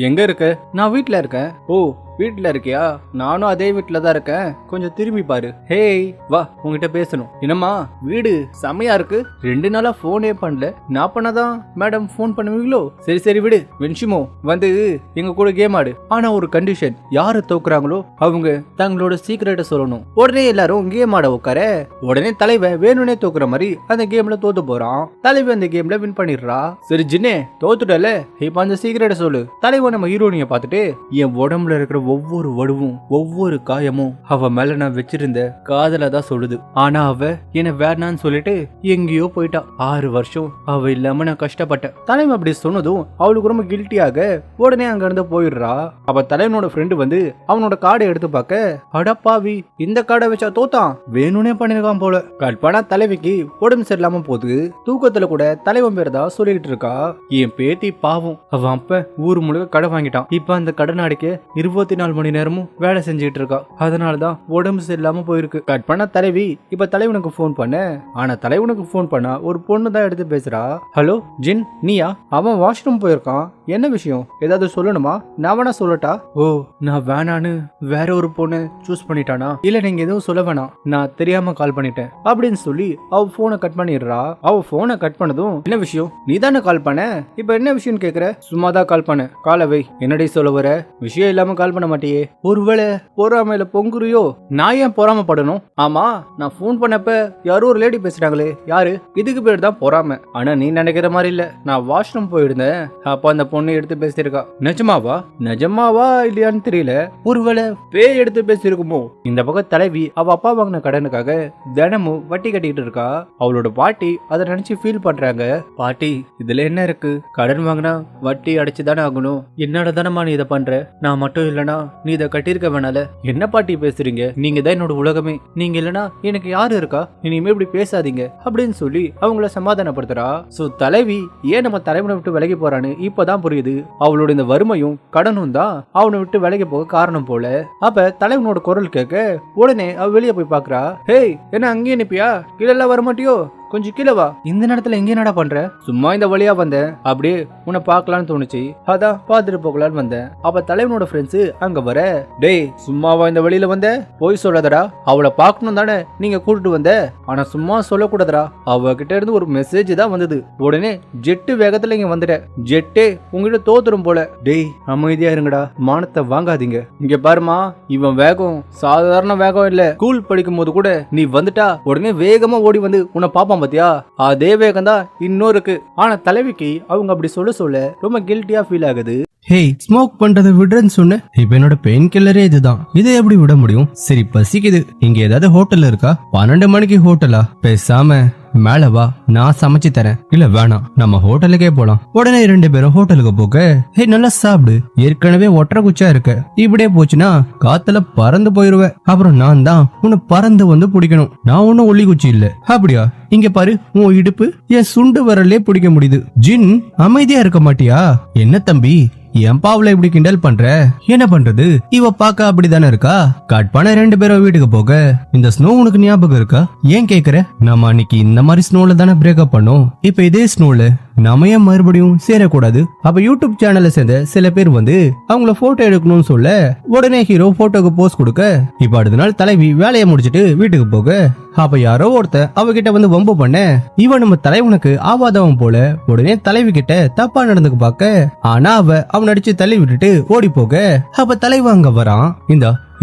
எங்க இருக்கு? நான் வீட்டுல இருக்கேன். ஓ வீட்டுல இருக்கியா? நானும் அதே வீட்டுல தான் இருக்கேன், கொஞ்சம் திரும்பி பாரு. ஹேய் வா, உங்ககிட்ட பேசணும். என்னம்மா வீடு செமையா இருக்கு, 2 நாளா போனே பண்ணல, நான் பண்ணாதான் மேடம் போன் பண்ணுவீங்களோ? சரி சரி விடு, வென்ஷிமோ வந்து எங்க கூட கேம் ஆடு, ஆனா ஒரு கண்டிஷன், யாரு தோக்குறாங்களோ அவங்க தங்களோட சீக்கிரட்டை சொல்லணும். உடனே எல்லாரும் கேம் ஆட உட்கார. உடனே தலைவன் வேணும்னே தோக்குற மாதிரி அந்த கேம்ல தோத்து போறான். தலைவன் அந்த கேம்ல வின் பண்ணிடுறா. சரி ஜின்னே, தோத்துட்டல, இப்ப அந்த சீக்கிரட்டை சொல்லு. தலைவன் நம்ம ஹீரோனிய பார்த்துட்டு, என் உடம்புல இருக்கிற ஒவ்வொரு வடுவும் ஒவ்வொரு காயமும் அவ மேல நான் வச்சிருந்த காதல தான் சொல்லுது. ஆனா அவ என்ன வேணான்னு சொல்லிட்டு எங்கேயோ போயிட்டா. 6 வருஷம் அவ இல்லாம நான் கஷ்டப்பட்டேன். தலைவன் அப்படி சொன்னதும் அவளுக்கு ரொம்ப கில்ட்டியாக உடனே அங்க இருந்து போயிடுறா. அப்ப தலைவனோட ஃப்ரெண்டு வந்து அவனோட கார்டை எடுத்து பார்க்க, அடப்பாவி, இந்த கார்டை வச்சா தோத்தான், வேணும்னே பண்ணிருக்கான் போல. கற்பனா தலைவிக்கு உடம்பு சரியில்லாம போகுது. தூக்கத்துல கூட தலைவன் பேர் தான் சொல்லிட்டு இருக்கா. என் பேத்தி பாவம், அவன் அப்ப ஊர் முழுக்க கடை வாங்கிட்டான். இப்ப அந்த கடன் அடைக்க 24 மணி நேரமும் வேலை செஞ்சுட்டு இருக்கா. அதனாலதான் உடம்பு சரியில்லாம போயிருக்கு. கட் பண்ண தலைவி இப்ப தலைவனுக்கு போன் பண்ண. ஆனா தலைவனுக்கு போன் பண்ணா ஒரு பொண்ணு தான் எடுத்து பேசுறா. ஹலோ ஜின், நீயா? அவன் வாஷ்ரூம் போயிருக்கான், என்ன விஷயம், ஏதாவது சொல்லணுமா? நான் வேணா சொல்லட்டா? ஓ, நான் வேணான்னு வேற ஒரு பொண்ணு சூஸ் பண்ணிட்டானா? இல்ல நீங்க எதுவும் சொல்ல வேணாம், நான் தெரியாம கால் பண்ணிட்டேன் அப்படின்னு சொல்லி அவ போனை கட் பண்ணிடுறா. அவ போனை கட் பண்ணதும், என்ன விஷயம், நீ தானே கால் பண்ண, இப்ப என்ன விஷயம் கேக்குற? சும்மாதான் கால் பண்ண, காலை வை. என்னடி சொல்ல வர, விஷயம் இல்லாம கால் பண்ண மாட்டியே, ஒருவேளை பொறாமையில பொங்குறியோ? நான் ஏன் பொறாமப்படணும்? ஆமா, நான் போன் பண்ணப்ப யாரோ ஒரு லேடி பேசுறாங்களே, யாரு? இதுக்கு பேர் தான் பொறாம. ஆனா நீ நினைக்கிற மாதிரி இல்ல, நான் வாஷ்ரூம் போயிருந்தேன், அப்ப அந்த பொண்ணு எடுத்து பேசியிருக்கா. நிஜமாவா? நிஜமாவா இல்லையான்னு தெரியல, ஒருவேளை பேய் எடுத்து பேசியிருக்குமோ? இந்த பக்கம் தலைவி அவ அப்பா வாங்கின கடனுக்காக தினமும் வட்டி கட்டிட்டு இருக்கா. அவளோட பாட்டி அதை நினைச்சு ஃபீல் பண்றாங்க. பாட்டி, இதுல என்ன இருக்கு, கடன் வாங்கினா வட்டி அடைச்சுதானே ஆகணும், என்னோட தானமா நீ இதை பண்ற, நான் மட்டும் இல்லனா நீ இதை கட்டிருக்க வேணால. என்ன பாட்டி பேசுறீங்க, நீங்க தான் என்னோட உலகமே, நீங்க இல்லனா எனக்கு யாரு இருக்கா, இனிமே இப்படி பேசாதீங்க அப்படின்னு சொல்லி அவங்கள சமாதானப்படுத்துறா. சோ தலைவி ஏன் நம்ம தலைவனை விட்டு விலகி போறான்னு இப்பதான் புரியுது. அவளோட இந்த வறுமையும் கடனும் தான் அவனை விட்டு விலகி போக காரணம் போல. அப்ப தலைவனோட குரல் கேட்க உடனே அவ வெளியே போய் பாக்குறா. ஹேய், என்ன அங்கேயே நிப்பியா, கீழே வரமாட்டியோ, கொஞ்சம் கீழே வா. இந்த நேரத்துல எங்க என்னடா பண்ற? சும்மா இந்த வழியா வந்தேன், அப்படியே உன்னை பாக்கலான்னு தோணுச்சு, அதான் பாத்துட்டு போகலான்னு வந்தேன். அப்ப தலைவனோட ஃப்ரெண்ட்ஸ் அங்க வர, டேய் சும்மாவா இந்த வழியில வந்த, போய் சொல்லாதடா, அவளை பாக்கணும் தானே நீங்க கூட்டிட்டு வந்த, ஆனா சும்மா சொல்லக்கூடாதடா, அவகிட்ட இருந்து ஒரு மெசேஜ் தான் வந்தது, உடனே ஜெட்டு வேகத்துல இங்க வந்துட்ட, ஜெட்டே உங்ககிட்ட தோத்துரும் போல. டேய் அமைதியா இருங்கடா, மானத்தை வாங்காதீங்க. இங்க பாருமா, இவன் வேகம் சாதாரண வேகம் இல்ல, ஸ்கூல் படிக்கும் போது கூட நீ வந்துட்டா உடனே வேகமா ஓடி வந்து உன்னை பாப்பான் பாத்தியா, அதே வேகம் தான் இன்னும் இருக்கு. ஆனா தலைவிக்கு அவங்க அப்படி சொல்ல சொல்ல ரொம்ப கில்ட்டியா ஃபீல் ஆகுது. ஹேய், ஸ்மோக் பண்றதை விடுறேன்னு சொன்ன, இப்ப என்னோட பெயின் கில்லரே இதுதான், இதை எப்படி விட முடியும்? சரி பசிக்குது, இங்க ஏதாவது ஹோட்டல் இருக்கா? 12 மணிக்கு ஹோட்டலா? பேசாம மேல வா, நான் சமைச்சு தரேன். இல்ல வேணாம், நம்ம ஹோட்டலுக்கே போலாம். உடனே 2 பேரும் ஹோட்டலுக்கு போக, ஹே நல்லா சாப்பிடு, ஏற்கனவே ஒற்றை குச்சா இருக்க, இப்படியே போச்சுன்னா காத்துல பறந்து போயிருவ, அப்புறம் நான் தான் உன்னை பறந்து வந்து பிடிக்கணும், நான் ஒன்னும் ஒல்லி குச்சி இல்ல. அப்படியா? இங்க பாரு, உன் இடுப்பு என் சுண்டு வரலே பிடிக்க முடியுது. ஜின், அமைதியா இருக்க மாட்டியா? என்ன தம்பி, என் பாவல இப்படி கிண்டல் பண்ற? என்ன பண்றது, இவ பாக்க அப்படிதானே இருக்கா. கட் பண்ண 2 பேரும் வீட்டுக்கு போக, இந்த ஸ்னோ உனக்கு ஞாபகம் இருக்கா? ஏன் கேக்குற? நம்ம அன்னைக்கு இந்த மாதிரி ஸ்னோல தானே பிரேக்கப் பண்ணோம், இப்ப இதே ஸ்னோல நாம ஏன் மறுபடியும் சேரக்கூடாது? அப்ப யூடியூப் சேனல்ல சேர்ந்த சில பேர் வந்து அவங்கள போட்டோ எடுக்கணும்னு சொல்ல, உடனே ஹீரோ போட்டோக்கு போஸ் கொடுக்க, இப்ப அடுத்த நாள் தலைவி வேலையை முடிச்சிட்டு வீட்டுக்கு போக, அப்ப யாரோ ஒருத்த அவகிட்ட வந்து வம்பு பண்ண, இவன் நம்ம தலைவனுக்கு ஆவாதவன் போல. உடனே தலைவி கிட்ட தப்பா நடந்துக்கு பாக்க, ஆனா அவன் அடிச்சு தள்ளி விட்டுட்டு ஓடி போக, அப்ப தலைவன் அங்க வரான்.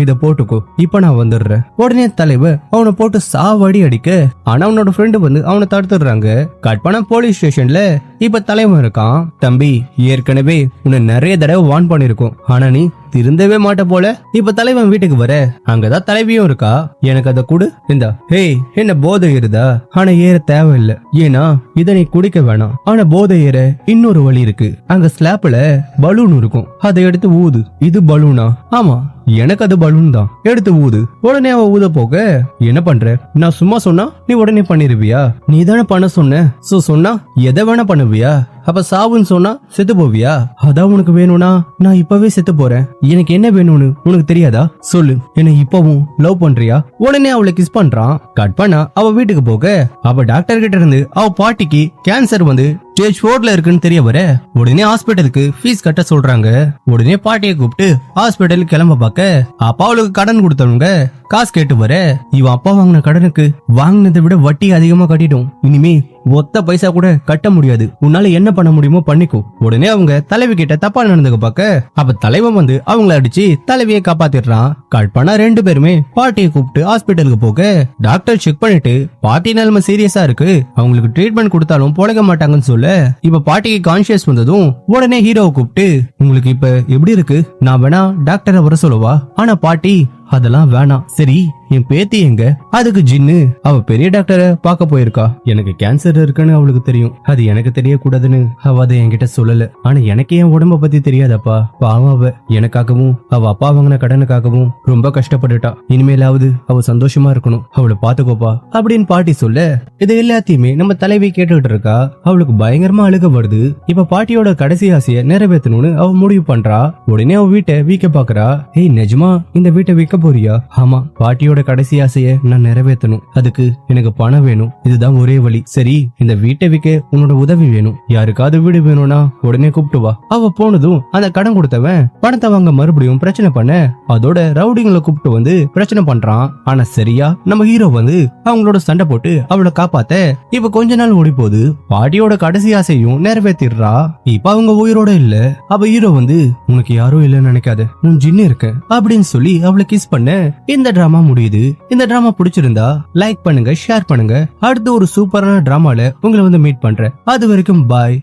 இத போட்டுக்கோ, இப்ப நான் வந்துடுறேன். உடனே தலைவர் அவனை போட்டு சாவடி அடிக்க, ஆனா அவனோட ஃப்ரெண்டு வந்து அவனை தடுத்துடுறாங்க. கட் பண்ண போலீஸ் ஸ்டேஷன்ல இப்ப தலைவன் இருக்கான். தம்பி, ஏற்கனவே உன்னை நிறைய தடவை வார்ன் பண்ணிருக்கோம், ஆனா நீ திருந்தவே மாட்ட போல. இப்ப தலைவன் வீட்டுக்கு வர அங்கதான் தலைவியும் இருக்கா. எனக்கு அதை கொடு, இந்த ஹேய் என்ன போதை ஏறுதா? ஆனா ஏற தேவையில்லை, ஏன்னா இதை நீ குடிக்க வேணாம். ஆனா போதை ஏற இன்னொரு வழி இருக்கு. அங்க ஸ்லாப்ல பலூன் இருக்கும், அதை எடுத்து ஊது. இது பலூனா? ஆமா, எனக்கு அது பலூன் தான். எடுத்து ஊது. உடனே அவ ஊத போக, என்ன பண்ற? நான் சும்மா சொன்னா நீ உடனே பண்ணிருவியா? நீ தானே பண்ண சொன்ன. சொன்னா எதை வேணா பண்ணுவியா? அப்ப சாவுன்னு சொன்னா செத்து போவியா? அதான் உனக்கு வேணும்னா நான் இப்பவே செத்து போறேன். எனக்கு என்ன வேணும்னு உனக்கு தெரியாதா? சொல்லு, என்ன இப்பவும் லவ் பண்றியா? உடனே அவளை கிஸ் பண்றான். கட் பண்ணா அவ வீட்டுக்கு போக, அவ டாக்டர் கிட்ட இருந்து அவ பாட்டிக்கு கேன்சர் வந்து ஸ்டேஜ் 4ல இருக்குன்னு தெரிய வர, உடனே ஹாஸ்பிட்டலுக்கு ஃபீஸ் கட்ட சொல்றாங்க. உடனே பாட்டியை கூப்பிட்டு ஹாஸ்பிட்டலுக்கு கிளம்ப பாக்க, அப்பா அவளுக்கு கடன் கொடுத்தவங்க காசு கேட்டு வர, இவன் அப்பா வாங்கின கடனுக்கு வாங்கினதை விட வட்டி அதிகமா கட்டிட்டோம். இனிமே ஒத்த பைசா கூட கட்ட முடியாது. உன்னால என்ன பண்ண முடியுமோ பண்ணிக்கோ. உடனே அவங்க தலைவி கிட்ட தப்பா நடந்துக்க பாக்க, அப்ப தலைவன் வந்து அவங்கள அடிச்சு தலைவியை காப்பாத்திடுறான். கட் பண்ணா 2 பேருமே பாட்டியை கூப்பிட்டு ஹாஸ்பிட்டலுக்கு போக, டாக்டர் செக் பண்ணிட்டு பாட்டி நிலைமை சீரியஸா இருக்கு, அவங்களுக்கு ட்ரீட்மெண்ட் கொடுத்தாலும் பொழைக்க மாட்டாங்கன்னு சொல்ல, இப்ப பாட்டிக்கு கான்சியஸ் வந்ததும் உடனே ஹீரோவை கூப்பிட்டு, உங்களுக்கு இப்ப எப்படி இருக்கு? நான் வேணா டாக்டரை வர சொல்லவா? ஆனா பாட்டி அதெல்லாம் வேணாம். சரி, என் பேத்தி எங்க? அதுக்கு ஜின்னு அவ பெரிய டாக்டரை பார்க்க போயிருக்கா. எனக்கு கேன்சர் இருக்குன்னு அவளுக்கு தெரியும், அது எனக்கு தெரியக்கூடாதுன்னு அவ அதை என்கிட்ட சொல்லல. ஆனா எனக்கு என் உடம்ப பத்தி தெரியாதப்பா. பாவம், அவ எனக்காகவும் அவ அப்பா வாங்கின கடனுக்காகவும் ரொம்ப கஷ்டப்பட்டுட்டா. இனிமேலாவது அவ சந்தோஷமா இருக்கணும், அவளை பாத்துக்கோப்பா அப்படின்னு பாட்டி சொல்ல, இது எல்லாத்தையுமே நம்ம தலைவி கேட்டுக்கிட்டு இருக்கா. அவளுக்கு பயங்கரமா அழுக வருது. இப்ப பாட்டியோட கடைசி ஆசையை நிறைவேற்றணும்னு அவ முடிவு பண்றா. உடனே அவ வீட்டை வீக்க பாக்குறா. ஏய், நிஜமா இந்த வீட்டை விற்க போறியா? ஆமா, பாட்டியோட கடைசி ஆசையை நான் நிறைவேற்றணும், அதுக்கு எனக்கு பணம் வேணும், இதுதான் ஒரே வழி. சரி, இந்த வீட்டை விற்க உன்னோட உதவி வேணும், யாருக்காவது வீடு வேணும்னா உடனே கூப்பிட்டு வா. அவ போனதும் அந்த கடன் கொடுத்தவன் பணத்தை வாங்க மறுபடியும் பிரச்சனை பண்ண, அதோட ரவுடிங்களை கூப்பிட்டு வந்து பிரச்சனை பண்றான். ஆனா சரியா நம்ம ஹீரோ வந்து அவங்களோட சண்டை போட்டு அவளை காப்பாத்த இப்ப கொஞ்ச நாள் ஓடி போகுது. பாட்டியோட கடைசி ஆசையும் நிறைவேற்றிடுறா. இப்ப அவங்க உயிரோட இல்ல. அப்ப ஹீரோ வந்து, உனக்கு யாரும் இல்லன்னு நினைக்காத, உன் ஜின்னு இருக்க அப்படின்னு சொல்லி அவளை கிஸ் பண்ண இந்த டிராமா முடியுது. இந்த டிராமா பிடிச்சிருந்தா லைக் பண்ணுங்க, ஷேர் பண்ணுங்க. அடுத்து ஒரு சூப்பரான டிராமால உங்களை வந்து மீட் பண்றேன். அது வரைக்கும் பாய்.